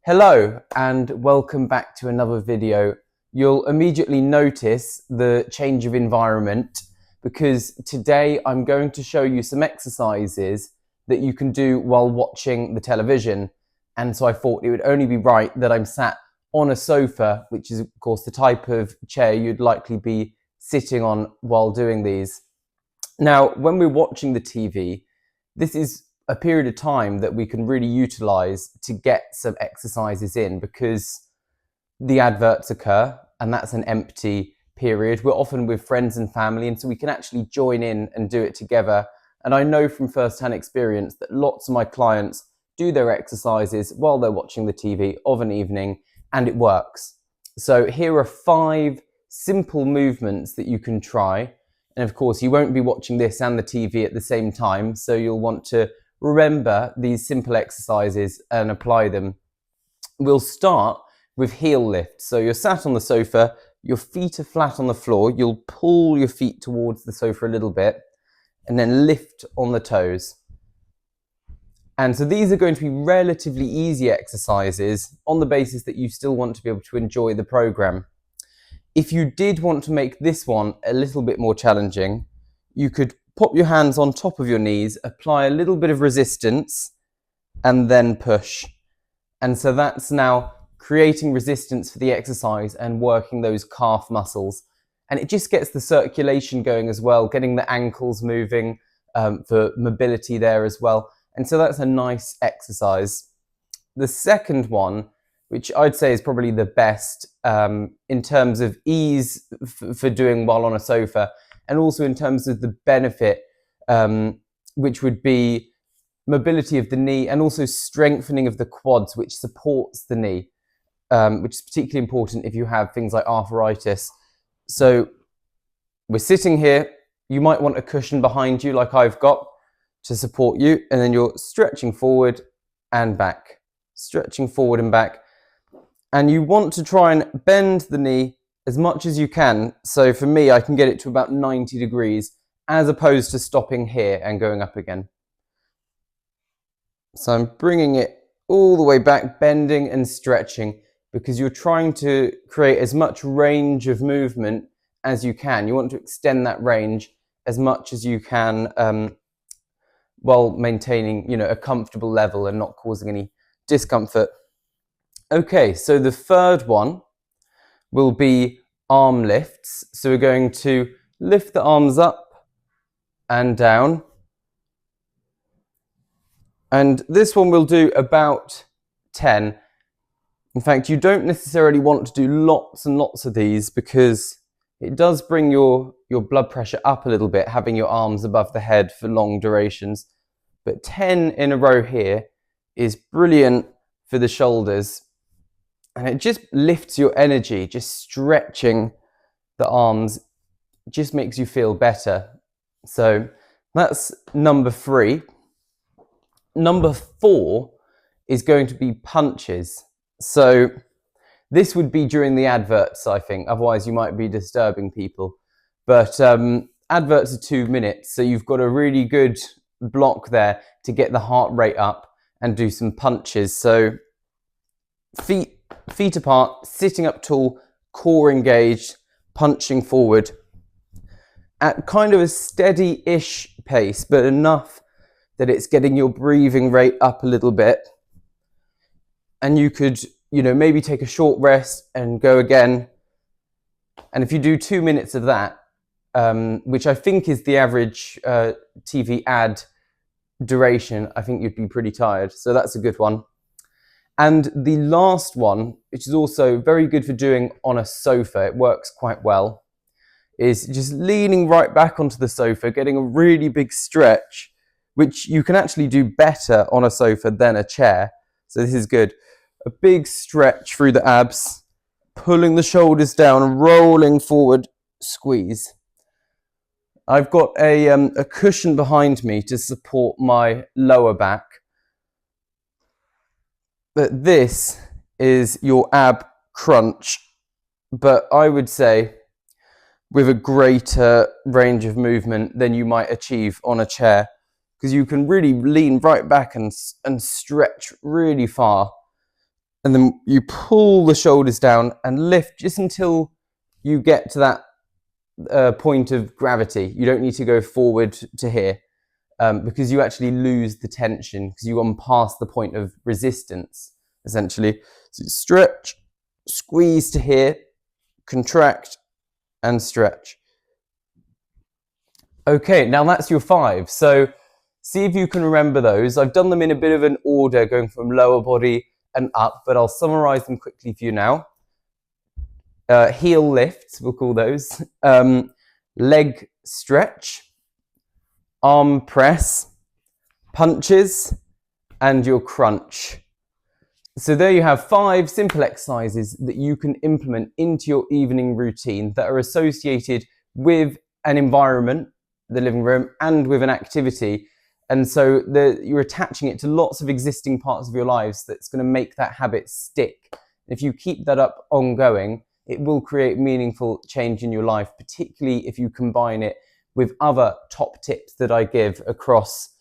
Hello and welcome back to another video. You'll immediately notice the change of environment because today I'm going to show you some exercises that you can do while watching the television. And so I thought it would only be right that I'm sat on a sofa, which is of course the type of chair you'd likely be sitting on while doing these. Now, when we're watching the TV, this is a period of time that we can really utilize to get some exercises in because the adverts occur and that's an empty period. We're often with friends and family, and so we can actually join in and do it together. And I know from first-hand experience that lots of my clients do their exercises while they're watching the TV of an evening, and it works. So here are 5 simple movements that you can try. And of course, you won't be watching this and the TV at the same time, so you'll want to remember these simple exercises and apply them. We'll start with heel lift. So you're sat on the sofa, your feet are flat on the floor, you'll pull your feet towards the sofa a little bit, and then lift on the toes. And so these are going to be relatively easy exercises on the basis that you still want to be able to enjoy the program. If you did want to make this one a little bit more challenging, you could pop your hands on top of your knees, apply a little bit of resistance, and then push. And so that's now creating resistance for the exercise and working those calf muscles. And it just gets the circulation going as well, getting the ankles moving for mobility there as well. And so that's a nice exercise. The second one, which I'd say is probably the best in terms of ease for doing while on a sofa, and also in terms of the benefit, which would be mobility of the knee and also strengthening of the quads, which supports the knee, which is particularly important if you have things like arthritis. So we're sitting here, you might want a cushion behind you like I've got to support you, and then you're stretching forward and back, stretching forward and back. And you want to try and bend the knee as much as you can. So for me, I can get it to about 90 degrees as opposed to stopping here and going up again. So I'm bringing it all the way back, bending and stretching, because you're trying to create as much range of movement as you can. You want to extend that range as much as you can while maintaining, a comfortable level and not causing any discomfort. Okay, so the third one will be arm lifts. So we're going to lift the arms up and down. And this one we'll do about 10. In fact, you don't necessarily want to do lots and lots of these because it does bring your blood pressure up a little bit, having your arms above the head for long durations. But 10 in a row here is brilliant for the shoulders. And it just lifts your energy, just stretching the arms just makes you feel better. So that's number 3. Number 4 is going to be punches. So this would be during the adverts, I think. Otherwise, you might be disturbing people. But adverts are 2 minutes, so you've got a really good block there to get the heart rate up and do some punches. So feet apart, sitting up tall, core engaged, punching forward at kind of a steady-ish pace, but enough that it's getting your breathing rate up a little bit. And you could, maybe take a short rest and go again. And if you do 2 minutes of that, which I think is the average TV ad duration, I think you'd be pretty tired. So that's a good one. And the last one, which is also very good for doing on a sofa, it works quite well, is just leaning right back onto the sofa, getting a really big stretch, which you can actually do better on a sofa than a chair. So this is good. A big stretch through the abs, pulling the shoulders down, rolling forward, squeeze. I've got a cushion behind me to support my lower back. But this is your ab crunch, but I would say with a greater range of movement than you might achieve on a chair, because you can really lean right back and stretch really far. And then you pull the shoulders down and lift just until you get to that point of gravity. You don't need to go forward to here because you actually lose the tension because you've gone past the point of resistance, essentially. So stretch, squeeze to here, contract, and stretch. Okay, now that's your 5. So see if you can remember those. I've done them in a bit of an order, going from lower body and up, but I'll summarize them quickly for you now. Heel lifts, we'll call those. Leg stretch, arm press, punches, and your crunch. So there you have 5 simple exercises that you can implement into your evening routine that are associated with an environment, the living room, and with an activity. And so you're attaching it to lots of existing parts of your lives that's going to make that habit stick. If you keep that up ongoing, it will create meaningful change in your life, particularly if you combine it with other top tips that I give across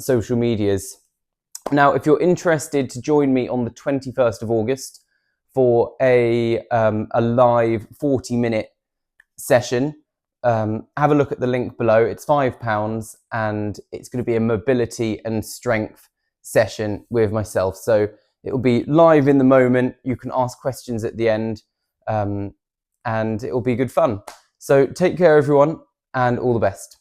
social medias. Now, if you're interested to join me on the 21st of August for a live 40-minute session, have a look at the link below. It's £5 and it's going to be a mobility and strength session with myself. So it will be live in the moment. You can ask questions at the end and it will be good fun. So take care, everyone, and all the best.